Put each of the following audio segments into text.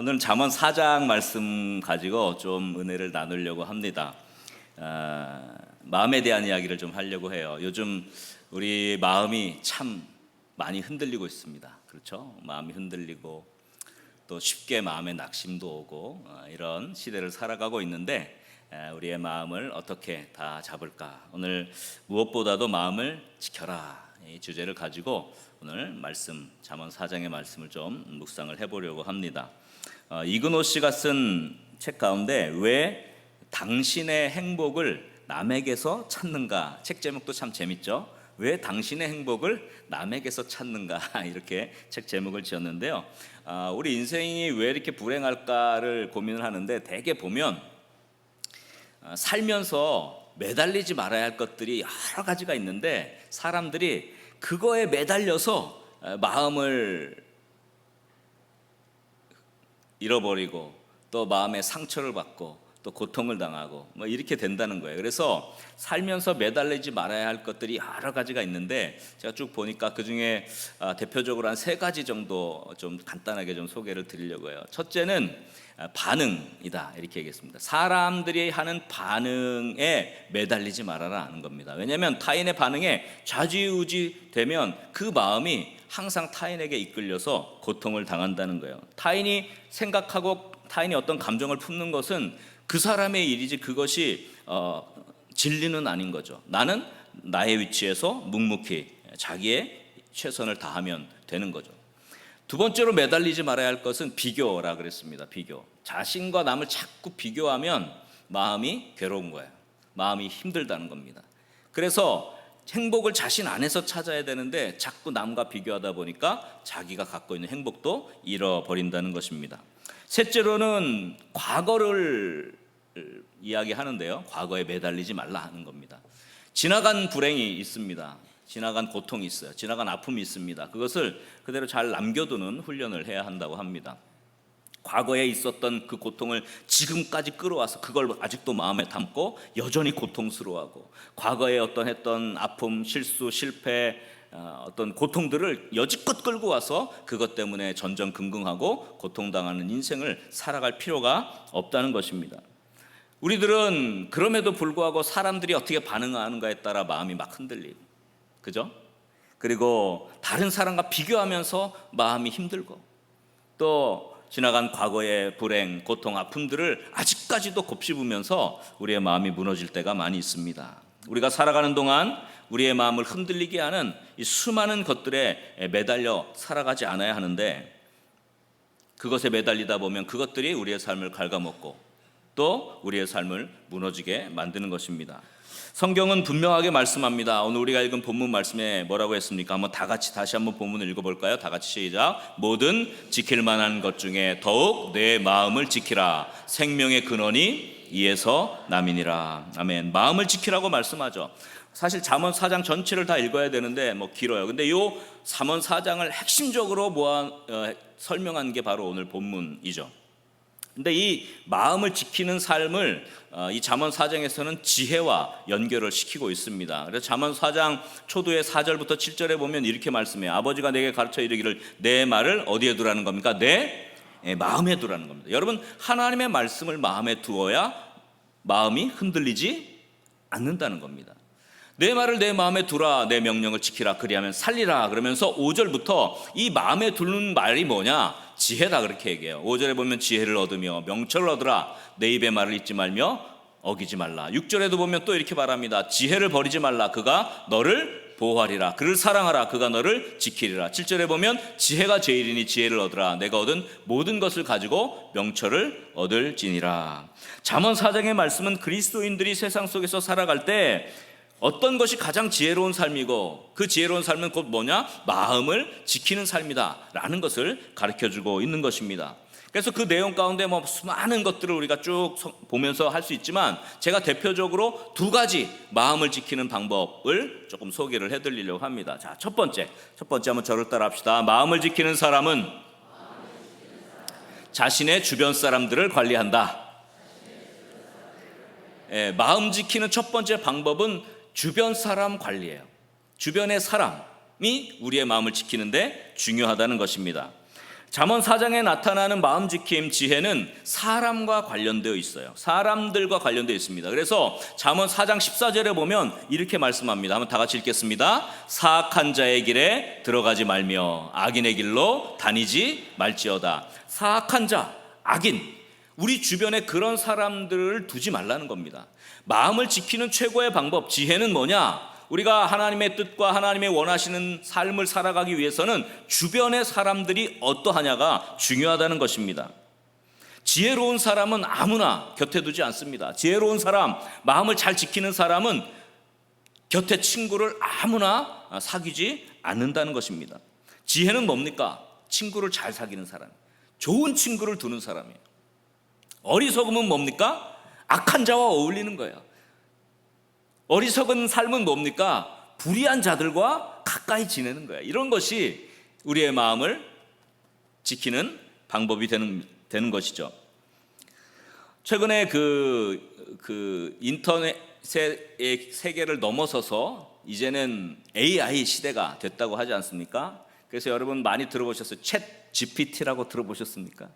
오늘 잠언 4장 말씀 가지고 좀 은혜를 나누려고 합니다. 마음에 대한 이야기를 좀 하려고 해요. 요즘 우리 마음이 참 많이 흔들리고 있습니다. 그렇죠? 마음이 흔들리고 또 쉽게 마음에 낙심도 오고 이런 시대를 살아가고 있는데 우리의 마음을 어떻게 다 잡을까? 오늘 무엇보다도 마음을 지켜라 이 주제를 가지고 오늘 말씀 잠언 4장의 말씀을 좀 묵상을 해보려고 합니다. 이근호 씨가 쓴 책 가운데 왜 당신의 행복을 남에게서 찾는가? 책 제목도 참 재밌죠? 왜 당신의 행복을 남에게서 찾는가? 이렇게 책 제목을 지었는데요. 우리 인생이 왜 이렇게 불행할까를 고민을 하는데 대개 보면 살면서 매달리지 말아야 할 것들이 여러 가지가 있는데 사람들이 그거에 매달려서 마음을 잃어버리고 또 마음에 상처를 받고 또 고통을 당하고 뭐 이렇게 된다는 거예요. 그래서 살면서 매달리지 말아야 할 것들이 여러 가지가 있는데 제가 쭉 보니까 그중에 대표적으로 한 3가지 정도 좀 간단하게 좀 소개를 드리려고 해요. 첫째는 반응이다 이렇게 얘기했습니다. 사람들이 하는 반응에 매달리지 말아라 하는 겁니다. 왜냐하면 타인의 반응에 좌지우지 되면 그 마음이 항상 타인에게 이끌려서 고통을 당한다는 거예요. 타인이 생각하고 타인이 어떤 감정을 품는 것은 그 사람의 일이지 그것이 진리는 아닌 거죠. 나는 나의 위치에서 묵묵히 자기의 최선을 다하면 되는 거죠. 두 번째로 매달리지 말아야 할 것은 비교라 그랬습니다. 비교. 자신과 남을 자꾸 비교하면 마음이 괴로운 거예요. 마음이 힘들다는 겁니다. 그래서 행복을 자신 안에서 찾아야 되는데 자꾸 남과 비교하다 보니까 자기가 갖고 있는 행복도 잃어버린다는 것입니다. 셋째로는 과거를 이야기하는데요. 과거에 매달리지 말라 하는 겁니다. 지나간 불행이 있습니다. 지나간 고통이 있어요. 지나간 아픔이 있습니다. 그것을 그대로 잘 남겨두는 훈련을 해야 한다고 합니다. 과거에 있었던 그 고통을 지금까지 끌어와서 그걸 아직도 마음에 담고 여전히 고통스러워하고 과거에 했던 아픔, 실수, 실패, 어떤 고통들을 여지껏 끌고 와서 그것 때문에 전전긍긍하고 고통당하는 인생을 살아갈 필요가 없다는 것입니다. 우리들은 그럼에도 불구하고 사람들이 어떻게 반응하는가에 따라 마음이 막 흔들리고 그죠? 그리고 다른 사람과 비교하면서 마음이 힘들고 또 지나간 과거의 불행, 고통, 아픔들을 아직까지도 곱씹으면서 우리의 마음이 무너질 때가 많이 있습니다. 우리가 살아가는 동안 우리의 마음을 흔들리게 하는 이 수많은 것들에 매달려 살아가지 않아야 하는데 그것에 매달리다 보면 그것들이 우리의 삶을 갉아먹고 또 우리의 삶을 무너지게 만드는 것입니다. 성경은 분명하게 말씀합니다. 오늘 우리가 읽은 본문 말씀에 뭐라고 했습니까? 한번 다 같이 다시 한번 본문을 읽어볼까요? 다 같이 시작. 모든 지킬 만한 것 중에 더욱 내 마음을 지키라. 생명의 근원이 이에서 남이니라. 아멘. 마음을 지키라고 말씀하죠. 사실 잠언 4장 전체를 다 읽어야 되는데 길어요. 근데 이 잠언 4장을 핵심적으로 설명한 게 바로 오늘 본문이죠. 근데 이 마음을 지키는 삶을 이 잠언 4장에서는 지혜와 연결을 시키고 있습니다. 그래서 잠언 4장 초두의 4절부터 7절에 보면 이렇게 말씀해요. 아버지가 내게 가르쳐 이르기를 내 말을 어디에 두라는 겁니까? 내 마음에 두라는 겁니다. 여러분 하나님의 말씀을 마음에 두어야 마음이 흔들리지 않는다는 겁니다. 내 말을 내 마음에 두라. 내 명령을 지키라. 그리하면 살리라. 그러면서 5절부터 이 마음에 두는 말이 뭐냐? 지혜다 그렇게 얘기해요. 5절에 보면 지혜를 얻으며 명철을 얻으라. 내 입의 말을 잊지 말며 어기지 말라. 6절에도 보면 또 이렇게 말합니다. 지혜를 버리지 말라. 그가 너를 보호하리라. 그를 사랑하라. 그가 너를 지키리라. 7절에 보면 지혜가 제일이니 지혜를 얻으라. 내가 얻은 모든 것을 가지고 명철을 얻을지니라. 잠언 4장의 말씀은 그리스도인들이 세상 속에서 살아갈 때 어떤 것이 가장 지혜로운 삶이고 그 지혜로운 삶은 곧 뭐냐? 마음을 지키는 삶이다 라는 것을 가르쳐주고 있는 것입니다. 그래서 그 내용 가운데 수많은 것들을 우리가 쭉 보면서 할 수 있지만 제가 대표적으로 2가지 마음을 지키는 방법을 조금 소개를 해드리려고 합니다. 자, 첫 번째 한번 저를 따라 합시다. 마음을 지키는 사람은 자신의 주변 사람들을 관리한다. 마음 지키는 첫 번째 방법은 주변 사람 관리예요. 주변의 사람이 우리의 마음을 지키는데 중요하다는 것입니다. 잠언 4장에 나타나는 마음 지킴 지혜는 사람과 관련되어 있어요. 사람들과 관련되어 있습니다. 그래서 잠언 4장 14절에 보면 이렇게 말씀합니다. 한번 다 같이 읽겠습니다. 사악한 자의 길에 들어가지 말며 악인의 길로 다니지 말지어다. 사악한 자, 악인, 우리 주변에 그런 사람들을 두지 말라는 겁니다. 마음을 지키는 최고의 방법, 지혜는 뭐냐? 우리가 하나님의 뜻과 하나님의 원하시는 삶을 살아가기 위해서는 주변의 사람들이 어떠하냐가 중요하다는 것입니다. 지혜로운 사람은 아무나 곁에 두지 않습니다. 지혜로운 사람, 마음을 잘 지키는 사람은 곁에 친구를 아무나 사귀지 않는다는 것입니다. 지혜는 뭡니까? 친구를 잘 사귀는 사람, 좋은 친구를 두는 사람이에요. 어리석음은 뭡니까? 악한 자와 어울리는 거예요. 어리석은 삶은 뭡니까? 불의한 자들과 가까이 지내는 거예요. 이런 것이 우리의 마음을 지키는 방법이 되는 것이죠. 최근에 그 인터넷의 세계를 넘어서서 이제는 AI 시대가 됐다고 하지 않습니까? 그래서 여러분 많이 들어보셨어요. 챗 GPT라고 들어보셨습니까?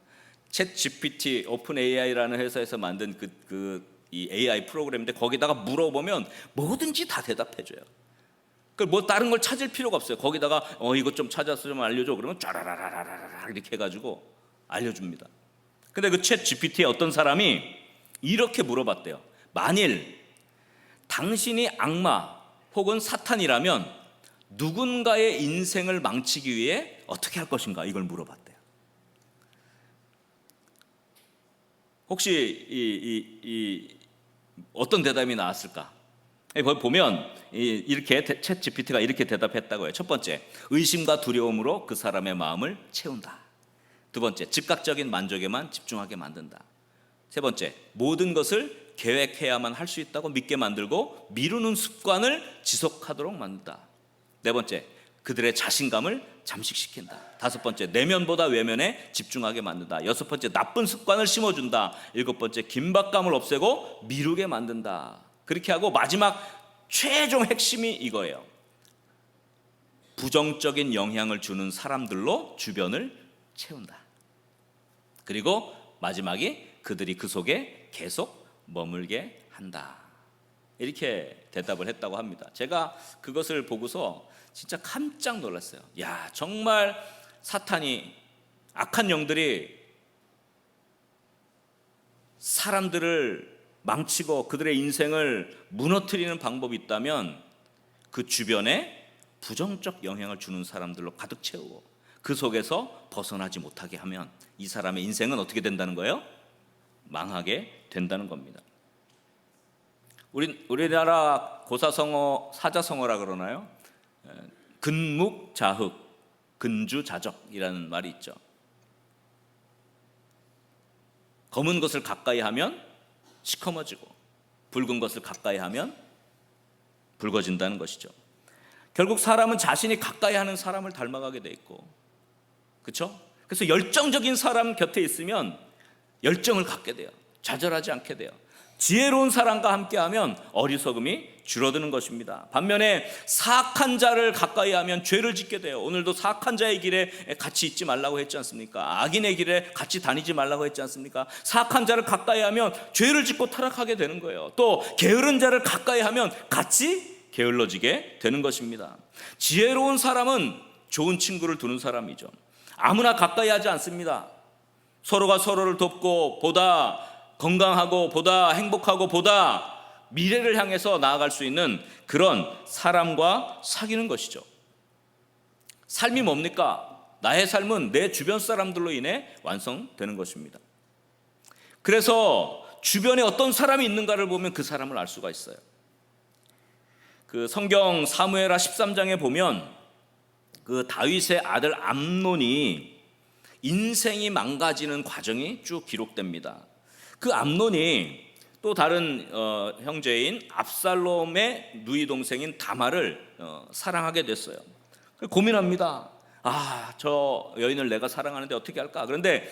챗 GPT, 오픈 AI라는 회사에서 만든 이 AI 프로그램인데 거기다가 물어보면 뭐든지 다 대답해줘요. 뭐 다른 걸 찾을 필요가 없어요. 거기다가 이것 좀 찾아서 좀 알려줘. 그러면 쫘라라라라라 이렇게 해가지고 알려줍니다. 근데 그 챗 GPT에 어떤 사람이 이렇게 물어봤대요. 만일 당신이 악마 혹은 사탄이라면 누군가의 인생을 망치기 위해 어떻게 할 것인가? 이걸 물어봤대요. 혹시 어떤 대답이 나왔을까? 보면 이렇게 챗 GPT가 이렇게 대답했다고 해요. 첫 번째, 의심과 두려움으로 그 사람의 마음을 채운다. 두 번째, 즉각적인 만족에만 집중하게 만든다. 세 번째, 모든 것을 계획해야만 할 수 있다고 믿게 만들고 미루는 습관을 지속하도록 만든다. 네 번째, 그들의 자신감을 잠식시킨다. 다섯 번째, 내면보다 외면에 집중하게 만든다. 여섯 번째, 나쁜 습관을 심어준다. 일곱 번째, 긴박감을 없애고 미루게 만든다. 그렇게 하고 마지막 최종 핵심이 이거예요. 부정적인 영향을 주는 사람들로 주변을 채운다. 그리고 마지막이 그들이 그 속에 계속 머물게 한다. 이렇게 대답을 했다고 합니다. 제가 그것을 보고서 진짜 깜짝 놀랐어요. 야, 정말 사탄이, 악한 영들이 사람들을 망치고 그들의 인생을 무너뜨리는 방법이 있다면 그 주변에 부정적 영향을 주는 사람들로 가득 채우고 그 속에서 벗어나지 못하게 하면 이 사람의 인생은 어떻게 된다는 거예요? 망하게 된다는 겁니다. 우리나라 고사성어, 사자성어라 그러나요? 근묵자흑, 근주자적이라는 말이 있죠. 검은 것을 가까이 하면 시커머지고 붉은 것을 가까이 하면 붉어진다는 것이죠. 결국 사람은 자신이 가까이 하는 사람을 닮아가게 돼 있고, 그렇죠? 그래서 열정적인 사람 곁에 있으면 열정을 갖게 돼요. 좌절하지 않게 돼요. 지혜로운 사람과 함께하면 어리석음이 줄어드는 것입니다. 반면에 사악한 자를 가까이 하면 죄를 짓게 돼요. 오늘도 사악한 자의 길에 같이 있지 말라고 했지 않습니까? 악인의 길에 같이 다니지 말라고 했지 않습니까? 사악한 자를 가까이 하면 죄를 짓고 타락하게 되는 거예요. 또 게으른 자를 가까이 하면 같이 게을러지게 되는 것입니다. 지혜로운 사람은 좋은 친구를 두는 사람이죠. 아무나 가까이 하지 않습니다. 서로가 서로를 돕고 보다 건강하고 보다 행복하고 보다 미래를 향해서 나아갈 수 있는 그런 사람과 사귀는 것이죠. 삶이 뭡니까? 나의 삶은 내 주변 사람들로 인해 완성되는 것입니다. 그래서 주변에 어떤 사람이 있는가를 보면 그 사람을 알 수가 있어요. 그 성경 사무엘하 13장에 보면 그 다윗의 아들 암논이 인생이 망가지는 과정이 쭉 기록됩니다. 그 암논이 또 다른 형제인 압살롬의 누이 동생인 다말을 사랑하게 됐어요. 고민합니다. 저 여인을 내가 사랑하는데 어떻게 할까? 그런데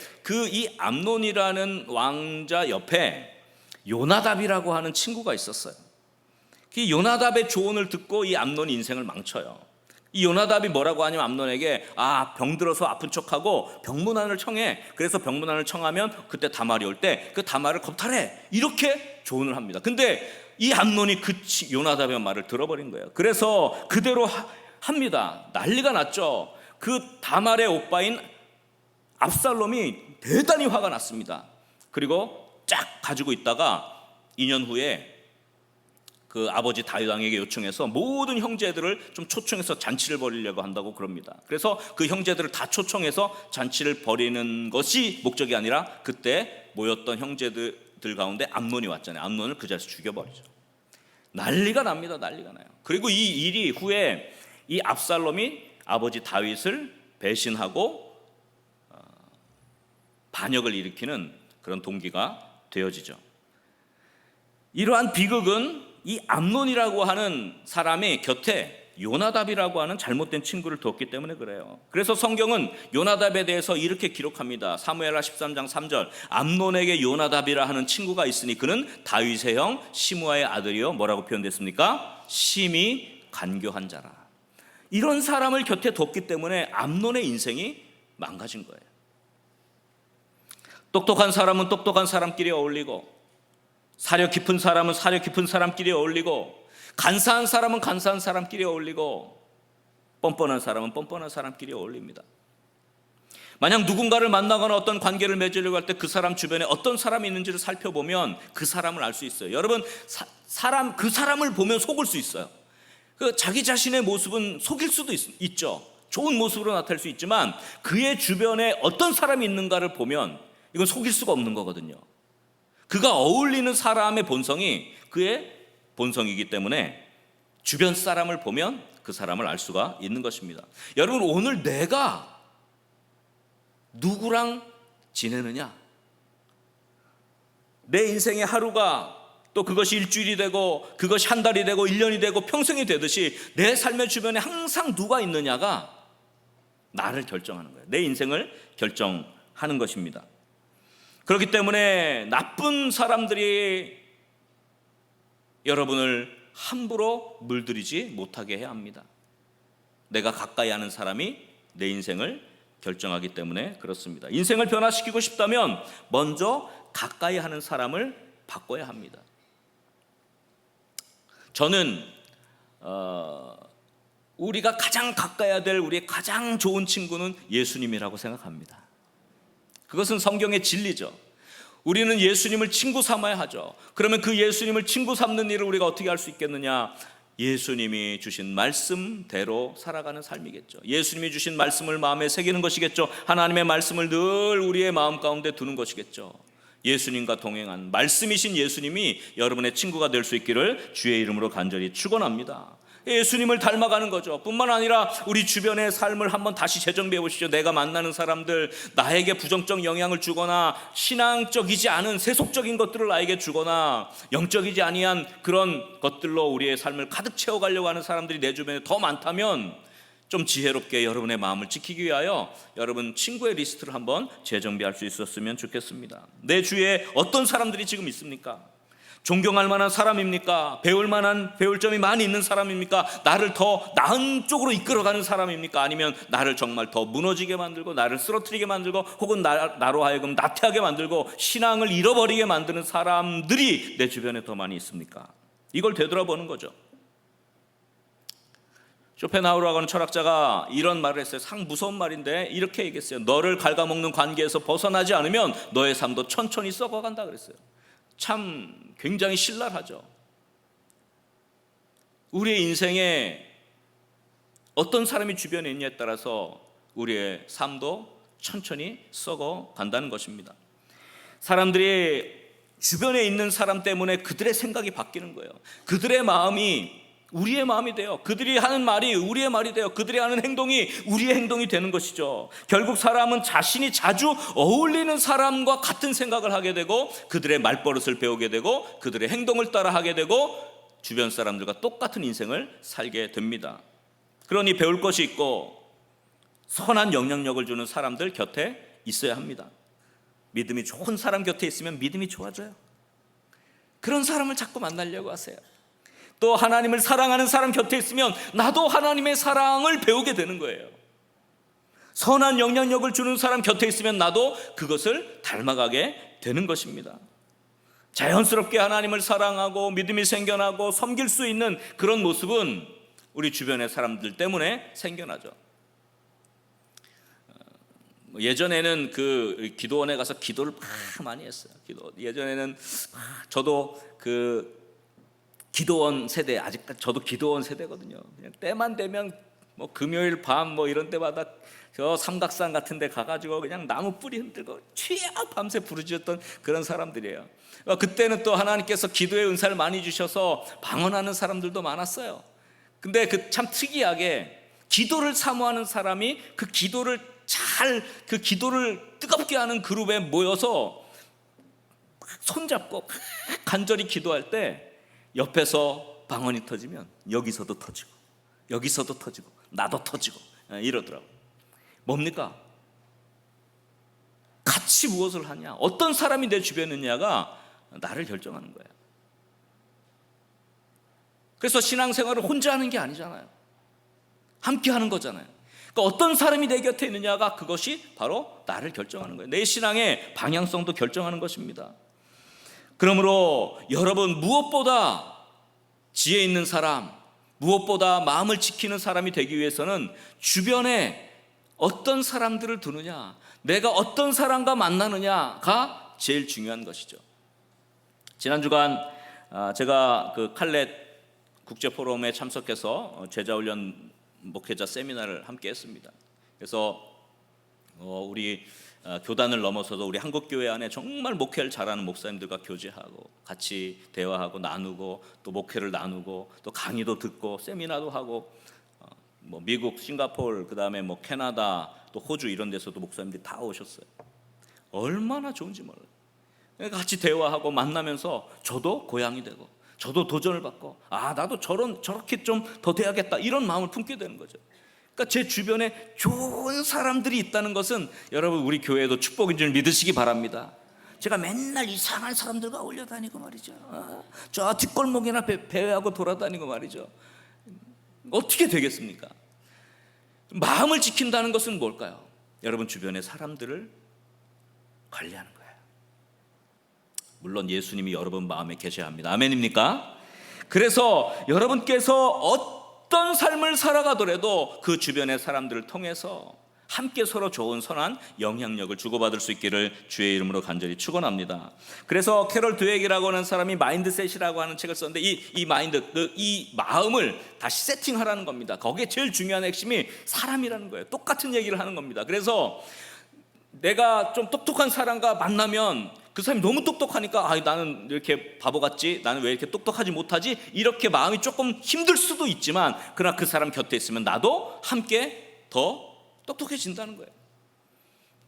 이 암논이라는 왕자 옆에 요나답이라고 하는 친구가 있었어요. 그 요나답의 조언을 듣고 이 암논이 인생을 망쳐요. 이 요나답이 뭐라고 하냐면 암논에게 병들어서 아픈 척하고 병문안을 청해. 그래서 병문안을 청하면 그때 다말이 올 때 그 다말을 겁탈해. 이렇게 조언을 합니다. 근데 이 암논이 그 요나답의 말을 들어버린 거예요. 그래서 그대로 합니다. 난리가 났죠. 그 다말의 오빠인 압살롬이 대단히 화가 났습니다. 그리고 쫙 가지고 있다가 2년 후에 그 아버지 다윗 왕에게 요청해서 모든 형제들을 좀 초청해서 잔치를 벌이려고 한다고 그럽니다. 그래서 그 형제들을 다 초청해서 잔치를 벌이는 것이 목적이 아니라 그때 모였던 형제들 가운데 암논이 왔잖아요. 암논을 그 자리에서 죽여버리죠. 난리가 납니다. 난리가 나요. 그리고 이 일이 후에 이 압살롬이 아버지 다윗을 배신하고 반역을 일으키는 그런 동기가 되어지죠. 이러한 비극은 이 암논이라고 하는 사람의 곁에 요나답이라고 하는 잘못된 친구를 뒀기 때문에 그래요. 그래서 성경은 요나답에 대해서 이렇게 기록합니다. 사무엘하 13장 3절, 암논에게 요나답이라 하는 친구가 있으니 그는 다윗의 형 시므아의 아들이요, 뭐라고 표현됐습니까? 심히 간교한 자라. 이런 사람을 곁에 뒀기 때문에 암논의 인생이 망가진 거예요. 똑똑한 사람은 똑똑한 사람끼리 어울리고, 사려 깊은 사람은 사려 깊은 사람끼리 어울리고, 간사한 사람은 간사한 사람끼리 어울리고, 뻔뻔한 사람은 뻔뻔한 사람끼리 어울립니다. 만약 누군가를 만나거나 어떤 관계를 맺으려고 할 때 그 사람 주변에 어떤 사람이 있는지를 살펴보면 그 사람을 알 수 있어요. 여러분, 그 사람을 보면 속을 수 있어요. 자기 자신의 모습은 속일 수도 있죠. 좋은 모습으로 나타날 수 있지만 그의 주변에 어떤 사람이 있는가를 보면 이건 속일 수가 없는 거거든요. 그가 어울리는 사람의 본성이 그의 본성이기 때문에 주변 사람을 보면 그 사람을 알 수가 있는 것입니다. 여러분, 오늘 내가 누구랑 지내느냐, 내 인생의 하루가 또 그것이 일주일이 되고 그것이 한 달이 되고 1년이 되고 평생이 되듯이 내 삶의 주변에 항상 누가 있느냐가 나를 결정하는 거예요. 내 인생을 결정하는 것입니다. 그렇기 때문에 나쁜 사람들이 여러분을 함부로 물들이지 못하게 해야 합니다. 내가 가까이 하는 사람이 내 인생을 결정하기 때문에 그렇습니다. 인생을 변화시키고 싶다면 먼저 가까이 하는 사람을 바꿔야 합니다. 저는 우리가 가장 가까이 해야 될 우리의 가장 좋은 친구는 예수님이라고 생각합니다. 그것은 성경의 진리죠. 우리는 예수님을 친구 삼아야 하죠. 그러면 그 예수님을 친구 삼는 일을 우리가 어떻게 할 수 있겠느냐? 예수님이 주신 말씀대로 살아가는 삶이겠죠. 예수님이 주신 말씀을 마음에 새기는 것이겠죠. 하나님의 말씀을 늘 우리의 마음 가운데 두는 것이겠죠. 예수님과 동행한 말씀이신 예수님이 여러분의 친구가 될 수 있기를 주의 이름으로 간절히 축원합니다. 예수님을 닮아가는 거죠. 뿐만 아니라 우리 주변의 삶을 한번 다시 재정비해 보시죠. 내가 만나는 사람들, 나에게 부정적 영향을 주거나 신앙적이지 않은 세속적인 것들을 나에게 주거나 영적이지 아니한 그런 것들로 우리의 삶을 가득 채워가려고 하는 사람들이 내 주변에 더 많다면 좀 지혜롭게 여러분의 마음을 지키기 위하여 여러분 친구의 리스트를 한번 재정비할 수 있었으면 좋겠습니다. 내 주위에 어떤 사람들이 지금 있습니까? 존경할 만한 사람입니까? 배울 점이 많이 있는 사람입니까? 나를 더 나은 쪽으로 이끌어가는 사람입니까? 아니면 나를 정말 더 무너지게 만들고 나를 쓰러뜨리게 만들고 혹은 나로 하여금 나태하게 만들고 신앙을 잃어버리게 만드는 사람들이 내 주변에 더 많이 있습니까? 이걸 되돌아보는 거죠. 쇼펜하우어라고 하는 철학자가 이런 말을 했어요. 상 무서운 말인데 이렇게 얘기했어요. 너를 갉아먹는 관계에서 벗어나지 않으면 너의 삶도 천천히 썩어간다 그랬어요. 참 굉장히 신랄하죠. 우리의 인생에 어떤 사람이 주변에 있냐에 따라서 우리의 삶도 천천히 썩어 간다는 것입니다. 사람들이 주변에 있는 사람 때문에 그들의 생각이 바뀌는 거예요. 그들의 마음이 우리의 마음이 돼요. 그들이 하는 말이 우리의 말이 돼요. 그들이 하는 행동이 우리의 행동이 되는 것이죠. 결국 사람은 자신이 자주 어울리는 사람과 같은 생각을 하게 되고 그들의 말버릇을 배우게 되고 그들의 행동을 따라 하게 되고 주변 사람들과 똑같은 인생을 살게 됩니다. 그러니 배울 것이 있고 선한 영향력을 주는 사람들 곁에 있어야 합니다. 믿음이 좋은 사람 곁에 있으면 믿음이 좋아져요. 그런 사람을 자꾸 만나려고 하세요. 또 하나님을 사랑하는 사람 곁에 있으면 나도 하나님의 사랑을 배우게 되는 거예요. 선한 영향력을 주는 사람 곁에 있으면 나도 그것을 닮아가게 되는 것입니다. 자연스럽게 하나님을 사랑하고 믿음이 생겨나고 섬길 수 있는 그런 모습은 우리 주변의 사람들 때문에 생겨나죠. 예전에는 그 기도원에 가서 기도를 많이 했어요. 예전에는 저도 그 기도원 세대, 아직까지 저도 기도원 세대거든요. 그냥 때만 되면 뭐 금요일 밤 뭐 이런 때마다 저 삼각산 같은 데 가가지고 그냥 나무 뿌리 흔들고 취약 밤새 부르짖었던 그런 사람들이에요. 그때는 또 하나님께서 기도의 은사를 많이 주셔서 방언하는 사람들도 많았어요. 근데 그 참 특이하게 기도를 사모하는 사람이 그 기도를 뜨겁게 하는 그룹에 모여서 손잡고 간절히 기도할 때 옆에서 방언이 터지면 여기서도 터지고 여기서도 터지고 나도 터지고 이러더라고. 뭡니까? 같이 무엇을 하냐, 어떤 사람이 내 주변에 있냐가 나를 결정하는 거야. 그래서 신앙생활을 혼자 하는 게 아니잖아요. 함께 하는 거잖아요. 그러니까 어떤 사람이 내 곁에 있느냐가 그것이 바로 나를 결정하는 거예요. 내 신앙의 방향성도 결정하는 것입니다. 그러므로 여러분, 무엇보다 지혜 있는 사람, 무엇보다 마음을 지키는 사람이 되기 위해서는 주변에 어떤 사람들을 두느냐, 내가 어떤 사람과 만나느냐가 제일 중요한 것이죠. 지난 주간 제가 그 칼렛 국제포럼에 참석해서 제자훈련 목회자 세미나를 함께 했습니다. 그래서 우리 교단을 넘어서서 우리 한국교회 안에 정말 목회를 잘하는 목사님들과 교제하고 같이 대화하고 나누고 또 목회를 나누고 또 강의도 듣고 세미나도 하고 뭐 미국, 싱가포르, 그다음에 뭐 캐나다, 또 호주 이런 데서도 목사님들이 다 오셨어요. 얼마나 좋은지 몰라요. 같이 대화하고 만나면서 저도 고향이 되고 저도 도전을 받고 나도 저렇게 좀 더 돼야겠다 이런 마음을 품게 되는 거죠. 그러니까 제 주변에 좋은 사람들이 있다는 것은 여러분 우리 교회도 축복인 줄 믿으시기 바랍니다. 제가 맨날 이상한 사람들과 어울려 다니고 말이죠. 저 뒷골목이나 배회하고 돌아다니고 말이죠. 어떻게 되겠습니까? 마음을 지킨다는 것은 뭘까요? 여러분 주변의 사람들을 관리하는 거예요. 물론 예수님이 여러분 마음에 계셔야 합니다. 아멘입니까? 그래서 여러분께서 어떤 삶을 살아가더라도 그 주변의 사람들을 통해서 함께 서로 좋은 선한 영향력을 주고받을 수 있기를 주의 이름으로 간절히 축원합니다. 그래서 캐럴 드웨기라고 하는 사람이 마인드셋이라고 하는 책을 썼는데 이 마인드, 이 마음을 다시 세팅하라는 겁니다. 거기에 제일 중요한 핵심이 사람이라는 거예요. 똑같은 얘기를 하는 겁니다. 그래서 내가 좀 똑똑한 사람과 만나면 그 사람이 너무 똑똑하니까 나는 이렇게 바보 같지, 나는 왜 이렇게 똑똑하지 못하지, 이렇게 마음이 조금 힘들 수도 있지만 그러나 그 사람 곁에 있으면 나도 함께 더 똑똑해진다는 거예요.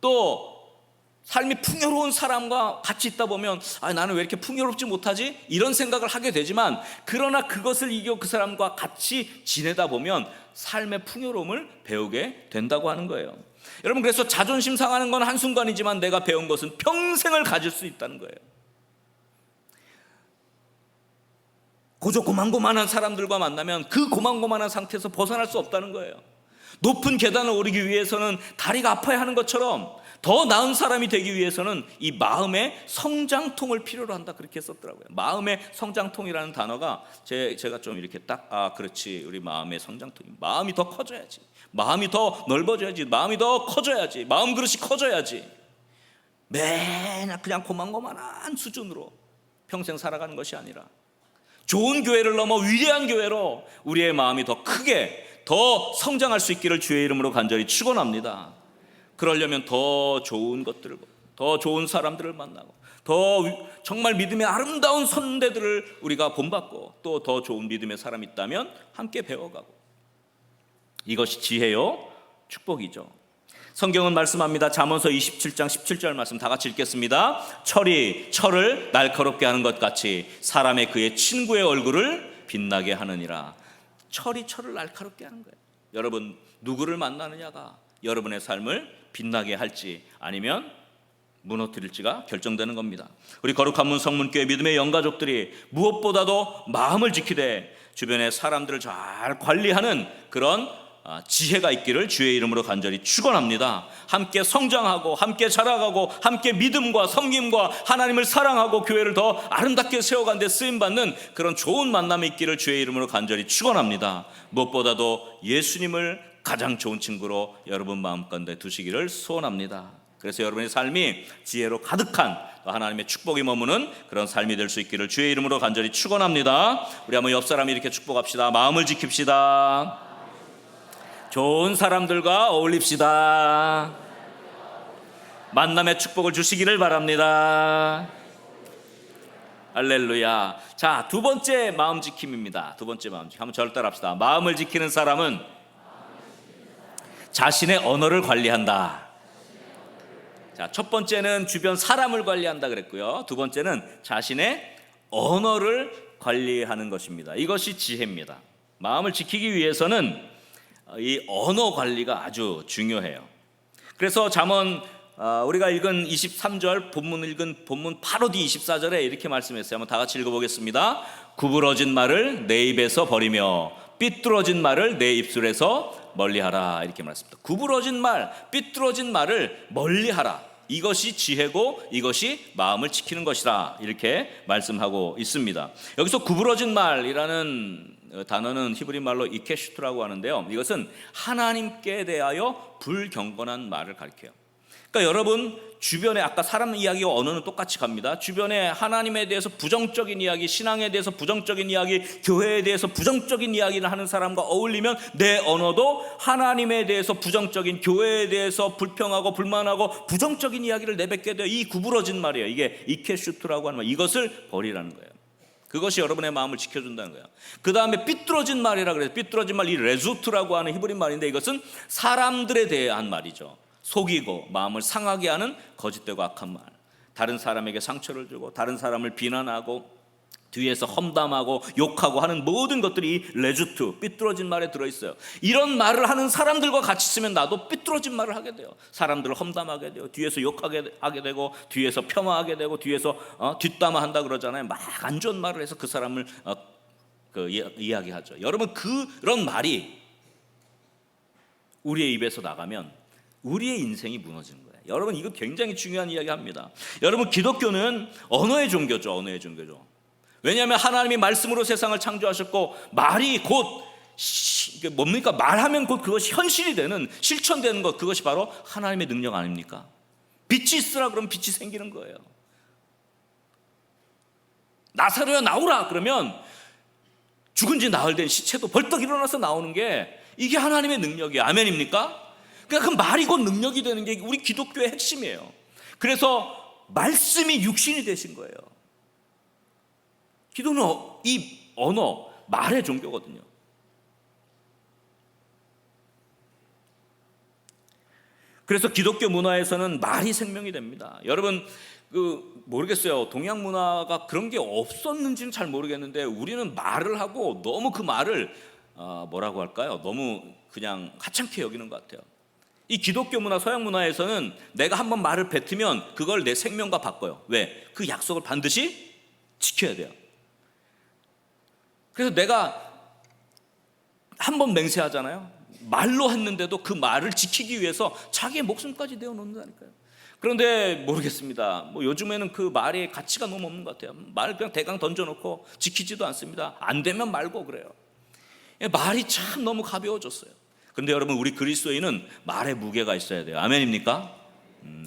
또 삶이 풍요로운 사람과 같이 있다 보면 나는 왜 이렇게 풍요롭지 못하지, 이런 생각을 하게 되지만 그러나 그것을 이겨 그 사람과 같이 지내다 보면 삶의 풍요로움을 배우게 된다고 하는 거예요. 여러분, 그래서 자존심 상하는 건 한순간이지만 내가 배운 것은 평생을 가질 수 있다는 거예요. 고만고만한 사람들과 만나면 그 고만고만한 상태에서 벗어날 수 없다는 거예요. 높은 계단을 오르기 위해서는 다리가 아파야 하는 것처럼 더 나은 사람이 되기 위해서는 이 마음의 성장통을 필요로 한다, 그렇게 썼더라고요. 마음의 성장통이라는 단어가 제가 좀 이렇게 딱 그렇지, 우리 마음의 성장통, 마음이 더 커져야지, 마음이 더 넓어져야지, 마음이 더 커져야지, 마음 그릇이 커져야지. 맨날 그냥 고만고만한 수준으로 평생 살아가는 것이 아니라 좋은 교회를 넘어 위대한 교회로 우리의 마음이 더 크게 더 성장할 수 있기를 주의 이름으로 간절히 축원합니다. 그러려면 더 좋은 것들을, 더 좋은 사람들을 만나고 더 정말 믿음의 아름다운 선대들을 우리가 본받고 또 더 좋은 믿음의 사람이 있다면 함께 배워가고, 이것이 지혜요 축복이죠. 성경은 말씀합니다. 잠언서 27장 17절 말씀 다 같이 읽겠습니다. 철이 철을 날카롭게 하는 것 같이 사람의 그의 친구의 얼굴을 빛나게 하느니라. 철이 철을 날카롭게 하는 거예요. 여러분, 누구를 만나느냐가 여러분의 삶을 빛나게 할지 아니면 무너뜨릴지가 결정되는 겁니다. 우리 거룩한 문 성문교회 믿음의 영가족들이 무엇보다도 마음을 지키되 주변의 사람들을 잘 관리하는 그런 지혜가 있기를 주의 이름으로 간절히 축원합니다. 함께 성장하고 함께 자라가고 함께 믿음과 섬김과 하나님을 사랑하고 교회를 더 아름답게 세워가는 데 쓰임받는 그런 좋은 만남이 있기를 주의 이름으로 간절히 축원합니다. 무엇보다도 예수님을 가장 좋은 친구로 여러분 마음가운데 두시기를 소원합니다. 그래서 여러분의 삶이 지혜로 가득한 하나님의 축복이 머무는 그런 삶이 될 수 있기를 주의 이름으로 간절히 축원합니다. 우리 한번 옆 사람 이렇게 축복합시다. 마음을 지킵시다. 좋은 사람들과 어울립시다. 만남의 축복을 주시기를 바랍니다. 할렐루야. 자, 두 번째 마음 지킴입니다. 두 번째 마음 지킴. 한번 저를 따라합시다. 마음을 지키는 사람은 자신의 언어를 관리한다. 자, 첫 번째는 주변 사람을 관리한다 그랬고요. 두 번째는 자신의 언어를 관리하는 것입니다. 이것이 지혜입니다. 마음을 지키기 위해서는 이 언어 관리가 아주 중요해요. 그래서 잠언 우리가 읽은 23절 본문 읽은 본문 바로 뒤 24절에 이렇게 말씀했어요. 한번 다 같이 읽어보겠습니다. 구부러진 말을 내 입에서 버리며 삐뚤어진 말을 내 입술에서 멀리하라. 이렇게 말했습니다. 구부러진 말, 삐뚤어진 말을 멀리하라. 이것이 지혜고 이것이 마음을 지키는 것이라. 이렇게 말씀하고 있습니다. 여기서 구부러진 말이라는 단어는 히브리 말로 이케슈트라고 하는데요. 이것은 하나님께 대하여 불경건한 말을 가리켜요. 그러니까 여러분 주변에 아까 사람 이야기와 언어는 똑같이 갑니다. 주변에 하나님에 대해서 부정적인 이야기, 신앙에 대해서 부정적인 이야기, 교회에 대해서 부정적인 이야기를 하는 사람과 어울리면 내 언어도 하나님에 대해서 부정적인, 교회에 대해서 불평하고 불만하고 부정적인 이야기를 내뱉게 돼요. 이 구부러진 말이에요. 이게 이케슈트라고 하는 말. 이것을 버리라는 거예요. 그것이 여러분의 마음을 지켜준다는 거예요. 그 다음에 삐뚤어진 말이라 그래요. 삐뚤어진 말, 이 레주트라고 하는 히브리 말인데 이것은 사람들에 대한 말이죠. 속이고 마음을 상하게 하는 거짓되고 악한 말, 다른 사람에게 상처를 주고 다른 사람을 비난하고 뒤에서 험담하고 욕하고 하는 모든 것들이 이 레주트, 삐뚤어진 말에 들어있어요. 이런 말을 하는 사람들과 같이 있으면 나도 삐뚤어진 말을 하게 돼요. 사람들을 험담하게 돼요. 뒤에서 욕하게 하게 되고 뒤에서 폄하하게 되고 뒤에서 뒷담화한다 그러잖아요. 막 안 좋은 말을 해서 그 사람을 이야기하죠. 여러분 그런 말이 우리의 입에서 나가면 우리의 인생이 무너지는 거예요. 여러분 이거 굉장히 중요한 이야기합니다. 여러분 기독교는 언어의 종교죠. 언어의 종교죠. 왜냐하면 하나님이 말씀으로 세상을 창조하셨고 말이 곧 뭡니까? 말하면 곧 그것이 현실이 되는, 실천되는 것, 그것이 바로 하나님의 능력 아닙니까? 빛이 있으라 그러면 빛이 생기는 거예요. 나사로야 나오라 그러면 죽은 지 나흘 된 시체도 벌떡 일어나서 나오는 게 이게 하나님의 능력이에요. 아멘입니까? 그러니까 그 말이 곧 능력이 되는 게 우리 기독교의 핵심이에요. 그래서 말씀이 육신이 되신 거예요. 기도는 이 언어, 말의 종교거든요. 그래서 기독교 문화에서는 말이 생명이 됩니다. 여러분 모르겠어요. 동양 문화가 그런 게 없었는지는 잘 모르겠는데 우리는 말을 하고 너무 그 말을 뭐라고 할까요? 너무 그냥 하찮게 여기는 것 같아요. 이 기독교 문화, 서양 문화에서는 내가 한번 말을 뱉으면 그걸 내 생명과 바꿔요. 왜? 그 약속을 반드시 지켜야 돼요. 그래서 내가 한번 맹세하잖아요. 말로 했는데도 그 말을 지키기 위해서 자기의 목숨까지 내어놓는다니까요. 그런데 모르겠습니다. 요즘에는 그 말의 가치가 너무 없는 것 같아요. 말 그냥 대강 던져놓고 지키지도 않습니다. 안 되면 말고 그래요. 말이 참 너무 가벼워졌어요. 그런데 여러분 우리 그리스도인은 말의 무게가 있어야 돼요. 아멘입니까?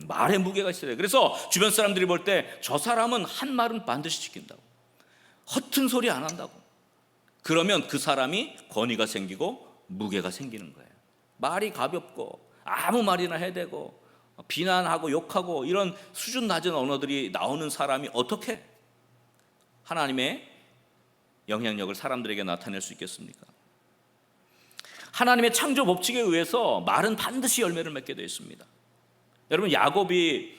말의 무게가 있어야 돼요. 그래서 주변 사람들이 볼 때 저 사람은 한 말은 반드시 지킨다고, 허튼 소리 안 한다고, 그러면 그 사람이 권위가 생기고 무게가 생기는 거예요. 말이 가볍고 아무 말이나 해대고 비난하고 욕하고 이런 수준 낮은 언어들이 나오는 사람이 어떻게 하나님의 영향력을 사람들에게 나타낼 수 있겠습니까? 하나님의 창조 법칙에 의해서 말은 반드시 열매를 맺게 되어 있습니다. 여러분 야곱이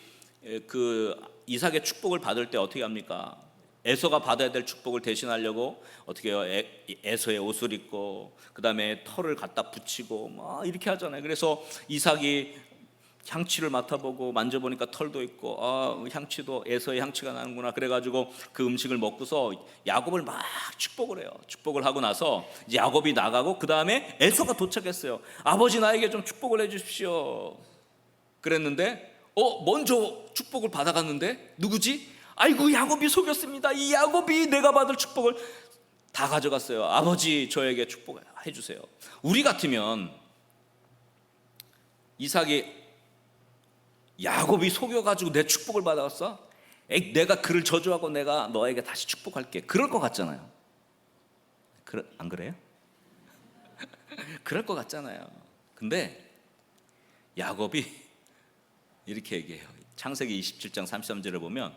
그 이삭의 축복을 받을 때 어떻게 합니까? 에서가 받아야 될 축복을 대신하려고 어떻게 해요? 에서의 옷을 입고 그 다음에 털을 갖다 붙이고 막 이렇게 하잖아요. 그래서 이삭이 향취를 맡아보고 만져보니까 털도 있고 향취도 에서의 향취가 나는구나. 그래가지고 그 음식을 먹고서 야곱을 막 축복을 해요. 축복을 하고 나서 이제 야곱이 나가고 그 다음에 에서가 도착했어요. 아버지 나에게 좀 축복을 해주십시오. 그랬는데 먼저 축복을 받아갔는데 누구지? 아이고 야곱이 속였습니다. 이 야곱이 내가 받을 축복을 다 가져갔어요. 아버지 저에게 축복해 주세요. 우리 같으면 이삭이 야곱이 속여가지고 내 축복을 받아왔어? 내가 그를 저주하고 내가 너에게 다시 축복할게. 그럴 것 같잖아요. 안 그래요? 그럴 것 같잖아요. 근데 야곱이 이렇게 얘기해요. 창세기 27장 33절을 보면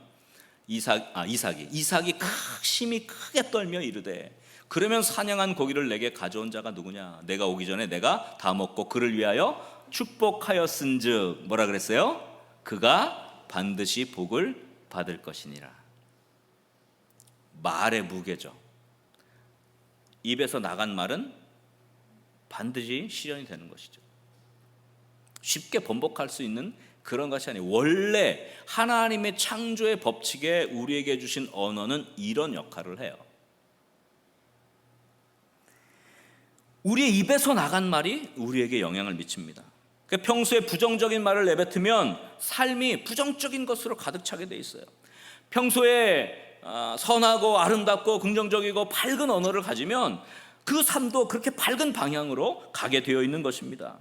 이삭이 심히 크게 떨며 이르되 그러면 사냥한 고기를 내게 가져온 자가 누구냐? 내가 오기 전에 내가 다 먹고 그를 위하여 축복하였은즉 뭐라 그랬어요? 그가 반드시 복을 받을 것이니라. 말의 무게죠. 입에서 나간 말은 반드시 실현이 되는 것이죠. 쉽게 번복할 수 있는 그런 것이 아니에요. 원래 하나님의 창조의 법칙에 우리에게 주신 언어는 이런 역할을 해요. 우리의 입에서 나간 말이 우리에게 영향을 미칩니다. 평소에 부정적인 말을 내뱉으면 삶이 부정적인 것으로 가득 차게 돼 있어요. 평소에 선하고 아름답고 긍정적이고 밝은 언어를 가지면 그 삶도 그렇게 밝은 방향으로 가게 되어 있는 것입니다.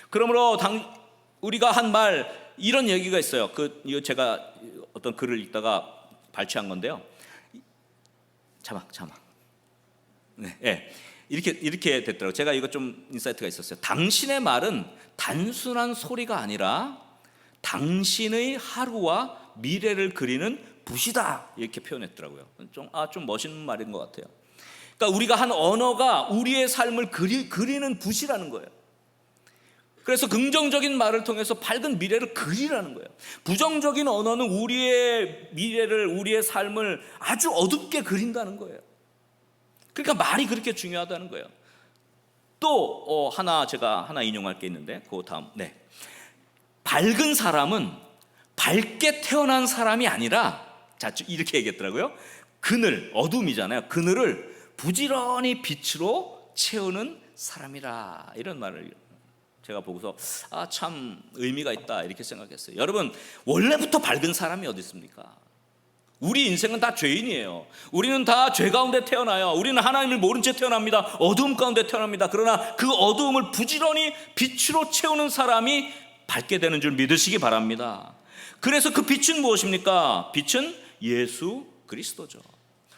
그러므로 우리가 한 말 이런 얘기가 있어요. 이거 제가 어떤 글을 읽다가 발췌한 건데요. 자막. 네. 이렇게 됐더라고요. 제가 이거 좀 인사이트가 있었어요. 당신의 말은 단순한 소리가 아니라 당신의 하루와 미래를 그리는 붓이다. 이렇게 표현했더라고요. 좀 멋있는 말인 것 같아요. 그러니까 우리가 한 언어가 우리의 삶을 그리는 붓이라는 거예요. 그래서 긍정적인 말을 통해서 밝은 미래를 그리라는 거예요. 부정적인 언어는 우리의 미래를, 우리의 삶을 아주 어둡게 그린다는 거예요. 그러니까 말이 그렇게 중요하다는 거예요. 또 제가 하나 인용할 게 있는데 그 다음. 네. 밝은 사람은 밝게 태어난 사람이 아니라 이렇게 얘기했더라고요. 어둠이잖아요. 그늘을 부지런히 빛으로 채우는 사람이라. 이런 말을 제가 보고서 참 의미가 있다 이렇게 생각했어요. 여러분, 원래부터 밝은 사람이 어디 있습니까? 우리 인생은 다 죄인이에요. 우리는 다 죄 가운데 태어나요. 우리는 하나님을 모른 채 태어납니다. 어두움 가운데 태어납니다. 그러나 그 어두움을 부지런히 빛으로 채우는 사람이 밝게 되는 줄 믿으시기 바랍니다. 그래서 그 빛은 무엇입니까? 빛은 예수 그리스도죠.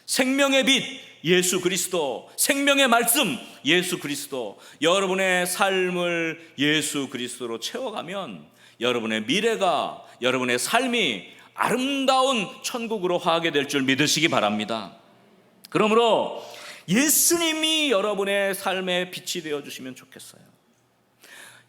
생명의 빛 예수 그리스도, 생명의 말씀 예수 그리스도. 여러분의 삶을 예수 그리스도로 채워가면 여러분의 미래가, 여러분의 삶이 아름다운 천국으로 화하게 될 줄 믿으시기 바랍니다. 그러므로 예수님이 여러분의 삶의 빛이 되어주시면 좋겠어요.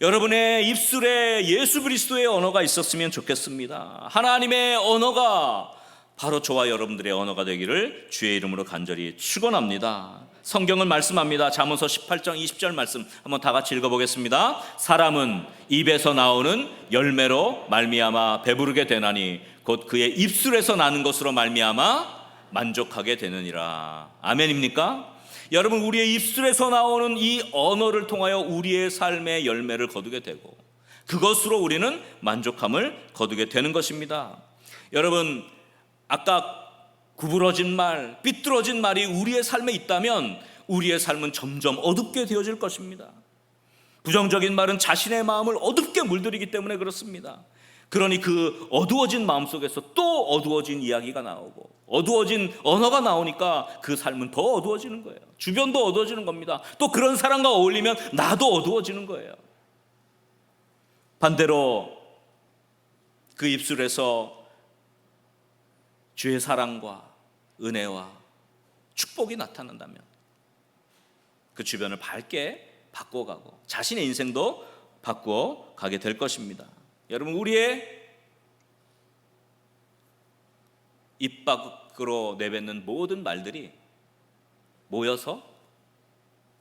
여러분의 입술에 예수 그리스도의 언어가 있었으면 좋겠습니다. 하나님의 언어가 바로 저와 여러분들의 언어가 되기를 주의 이름으로 간절히 축원합니다. 성경은 말씀합니다. 잠언서 18장 20절 말씀 한번 다 같이 읽어보겠습니다. 사람은 입에서 나오는 열매로 말미암아 배부르게 되나니 곧 그의 입술에서 나는 것으로 말미암아 만족하게 되느니라. 아멘입니까? 여러분, 우리의 입술에서 나오는 이 언어를 통하여 우리의 삶의 열매를 거두게 되고 그것으로 우리는 만족함을 거두게 되는 것입니다. 여러분, 아까 구부러진 말, 삐뚤어진 말이 우리의 삶에 있다면 우리의 삶은 점점 어둡게 되어질 것입니다. 부정적인 말은 자신의 마음을 어둡게 물들이기 때문에 그렇습니다. 그러니 그 어두워진 마음속에서 또 어두워진 이야기가 나오고 어두워진 언어가 나오니까 그 삶은 더 어두워지는 거예요. 주변도 어두워지는 겁니다. 또 그런 사람과 어울리면 나도 어두워지는 거예요. 반대로 그 입술에서 주의 사랑과 은혜와 축복이 나타난다면 그 주변을 밝게 바꿔가고 자신의 인생도 바꾸어 가게 될 것입니다. 여러분, 우리의 입 밖으로 내뱉는 모든 말들이 모여서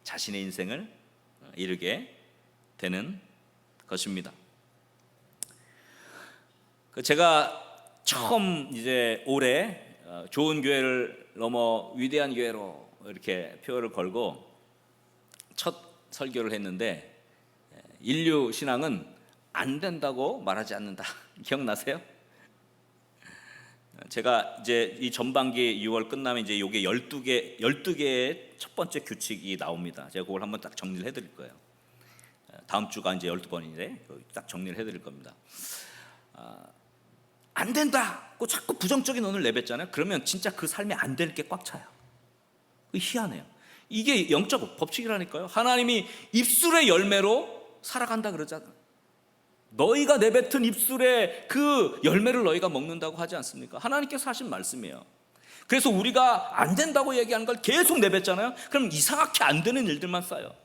자신의 인생을 이루게 되는 것입니다. 제가 처음 이제 올해 좋은 교회를 넘어 위대한 교회로 이렇게 표를 걸고 첫 설교를 했는데, 인류 신앙은 안 된다고 말하지 않는다. 기억나세요? 제가 이제 이 전반기 6월 끝나면 이제 요게 12개의 첫 번째 규칙이 나옵니다. 제가 그걸 한번 딱 정리를 해드릴 거예요. 다음 주가 이제 12번인데 딱 정리를 해드릴 겁니다. 안 된다고 자꾸 부정적인 언어를 내뱉잖아요. 그러면 진짜 그 삶이 안 될 게 꽉 차요. 희한해요. 이게 영적 법칙이라니까요. 하나님이 입술의 열매로 살아간다 그러잖아요. 너희가 내뱉은 입술의 그 열매를 너희가 먹는다고 하지 않습니까? 하나님께서 하신 말씀이에요. 그래서 우리가 안 된다고 얘기하는 걸 계속 내뱉잖아요. 그럼 이상하게 안 되는 일들만 쌓여.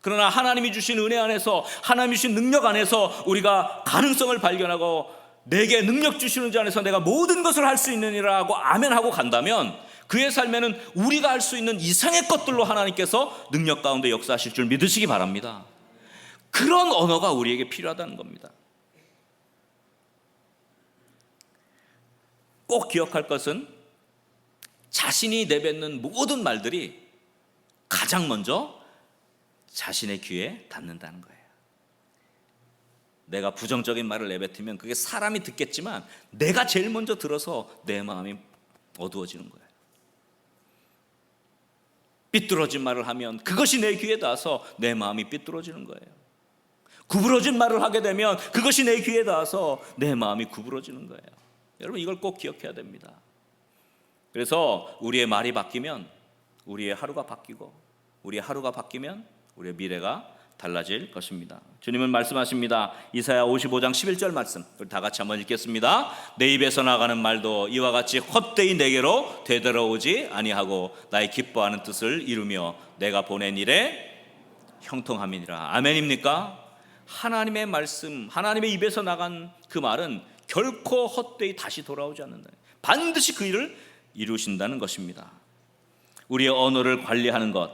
그러나 하나님이 주신 은혜 안에서, 하나님이 주신 능력 안에서 우리가 가능성을 발견하고, 내게 능력 주시는 자 안에서 내가 모든 것을 할 수 있느니라고 아멘하고 간다면, 그의 삶에는 우리가 할 수 있는 이상의 것들로 하나님께서 능력 가운데 역사하실 줄 믿으시기 바랍니다. 그런 언어가 우리에게 필요하다는 겁니다. 꼭 기억할 것은 자신이 내뱉는 모든 말들이 가장 먼저 자신의 귀에 닿는다는 거예요. 내가 부정적인 말을 내뱉으면 그게 사람이 듣겠지만 내가 제일 먼저 들어서 내 마음이 어두워지는 거예요. 삐뚤어진 말을 하면 그것이 내 귀에 닿아서 내 마음이 삐뚤어지는 거예요. 구부러진 말을 하게 되면 그것이 내 귀에 닿아서 내 마음이 구부러지는 거예요. 여러분, 이걸 꼭 기억해야 됩니다. 그래서 우리의 말이 바뀌면 우리의 하루가 바뀌고, 우리의 하루가 바뀌면 우리의 미래가 달라질 것입니다. 주님은 말씀하십니다. 이사야 55장 11절 말씀, 우리 다 같이 한번 읽겠습니다. 내 입에서 나가는 말도 이와 같이 헛되이 내게로 되돌아오지 아니하고 나의 기뻐하는 뜻을 이루며 내가 보낸 일에 형통함이니라. 아멘입니까? 하나님의 말씀, 하나님의 입에서 나간 그 말은 결코 헛되이 다시 돌아오지 않는다. 반드시 그 일을 이루신다는 것입니다. 우리의 언어를 관리하는 것,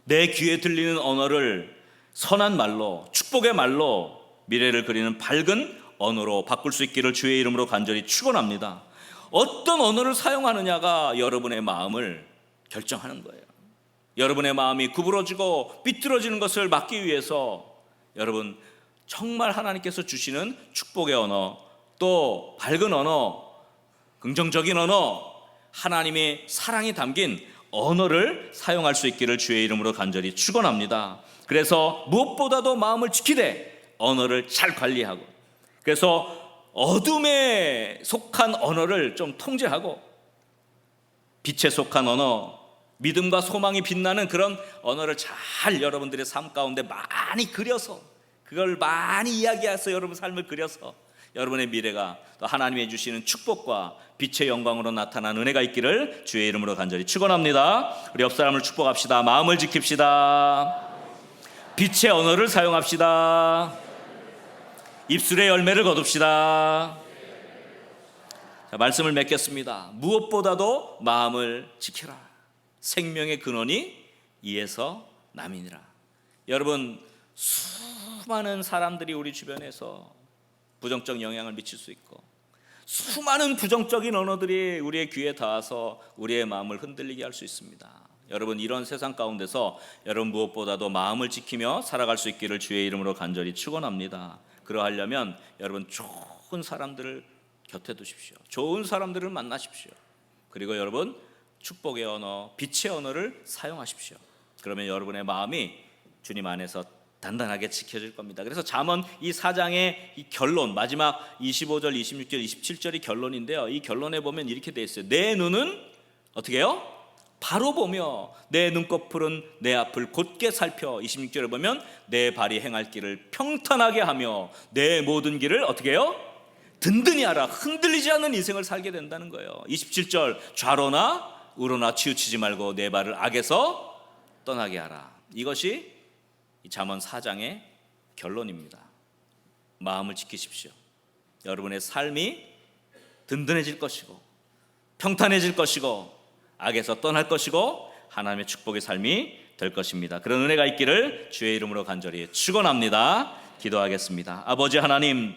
내 귀에 들리는 언어를 선한 말로, 축복의 말로, 미래를 그리는 밝은 언어로 바꿀 수 있기를 주의 이름으로 간절히 축원합니다. 어떤 언어를 사용하느냐가 여러분의 마음을 결정하는 거예요. 여러분의 마음이 구부러지고 삐뚤어지는 것을 막기 위해서 여러분, 정말 하나님께서 주시는 축복의 언어, 또 밝은 언어, 긍정적인 언어, 하나님의 사랑이 담긴 언어를 사용할 수 있기를 주의 이름으로 간절히 축원합니다. 그래서 무엇보다도 마음을 지키되 언어를 잘 관리하고, 그래서 어둠에 속한 언어를 좀 통제하고, 빛에 속한 언어, 믿음과 소망이 빛나는 그런 언어를 잘 여러분들의 삶 가운데 많이 그려서, 그걸 많이 이야기해서 여러분 삶을 그려서 여러분의 미래가 또 하나님이 주시는 축복과 빛의 영광으로 나타난 은혜가 있기를 주의 이름으로 간절히 축원합니다. 우리 옆 사람을 축복합시다. 마음을 지킵시다. 빛의 언어를 사용합시다. 입술의 열매를 거둡시다. 자, 말씀을 맺겠습니다. 무엇보다도 마음을 지켜라. 생명의 근원이 이에서 남이니라. 여러분, 수많은 사람들이 우리 주변에서 부정적 영향을 미칠 수 있고, 수많은 부정적인 언어들이 우리의 귀에 닿아서 우리의 마음을 흔들리게 할 수 있습니다. 여러분, 이런 세상 가운데서 여러분 무엇보다도 마음을 지키며 살아갈 수 있기를 주의 이름으로 간절히 축원합니다. 그러하려면 여러분 좋은 사람들을 곁에 두십시오. 좋은 사람들을 만나십시오. 그리고 여러분 축복의 언어, 빛의 언어를 사용하십시오. 그러면 여러분의 마음이 주님 안에서 단단하게 지켜질 겁니다. 그래서 잠언 이 4장의 이 결론, 마지막 25절, 26절, 27절이 결론인데요. 이 결론에 보면 이렇게 되어 있어요. 내 눈은 어떻게 해요? 바로 보며 내 눈꺼풀은 내 앞을 곧게 살펴. 26절에 보면 내 발이 행할 길을 평탄하게 하며 내 모든 길을 어떻게 해요? 든든히 하라. 흔들리지 않는 인생을 살게 된다는 거예요. 27절, 좌로나 우로나 치우치지 말고 내 발을 악에서 떠나게 하라. 이것이 이 잠언 4장의 결론입니다. 마음을 지키십시오. 여러분의 삶이 든든해질 것이고, 평탄해질 것이고, 악에서 떠날 것이고, 하나님의 축복의 삶이 될 것입니다. 그런 은혜가 있기를 주의 이름으로 간절히 축원합니다. 기도하겠습니다. 아버지 하나님,